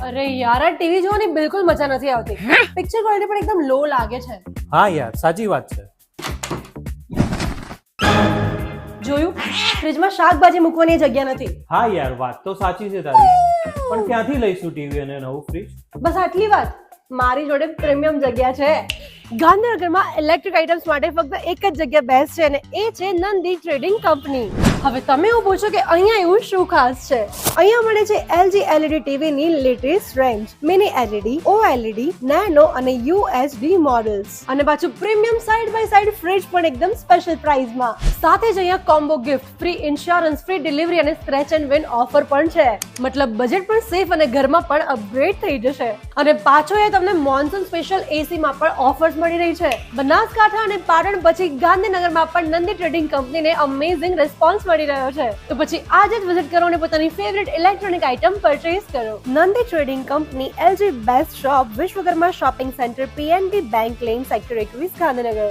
અરે યાર આ ટીવી જોવાની બિલકુલ મજા નથી આવતી. પિક્ચર ક્વોલિટી પણ એકદમ લો લાગે છે. હા યાર સાચી વાત છે. જોયું, ફ્રીજમાં શાકભાજી મૂકવાની જગ્યા નથી. હા યાર વાત તો સાચી છે તારી, પણ ક્યાંથી લઈશું ટીવી અને નવું ફ્રીજ? બસ આટલી વાત. મારી જોડે પ્રીમિયમ જગ્યા છે. ગાંધીનગરમાં ઇલેક્ટ્રિક આઇટમ્સ માટે ફક્ત એક જ જગ્યા બેસ્ટ છે અને એ છે નંદી ટ્રેડિંગ કંપની. હવે તમે એવું પૂછો કે અહીંયા એવું શું ખાસ છે? અહીંયા મળે છે LG LED TV ની latest range, mini LED, OLED, nano અને UHD મોડલ્સ અને પાછું premium side by side fridge પણ એકદમ સ્પેશિયલ પ્રાઇસમાં. સાથે જ અહીંયા combo gift, free insurance, free delivery અને સ્ક્રેચ એન્ડ વિન ઓફર પણ છે. મતલબ બજેટ પણ સેફ અને ઘરમાં પણ અપગ્રેડ થઈ જશે. અને પાછો એ તમને મોન્સૂન સ્પેશિયલ AC માં પણ ઓફર્સ મળી રહી છે. બનાસકાંઠા અને પાટણ પછી ગાંધીનગરમાં પણ નંદી ટ્રેડિંગ કંપનીને અમેઝિંગ રિસ્પોન્સ મળી રહ્યો છે. તો પછી આજે જ વિઝિટ કરો અને પોતાની ફેવરેટ ઇલેક્ટ્રોનિક આઇટમ પરચેઝ કરો. Nandi trading company, LG best shop, Vishwakarma shopping centre, PNB bank lane, sector 21, Gandhinagar.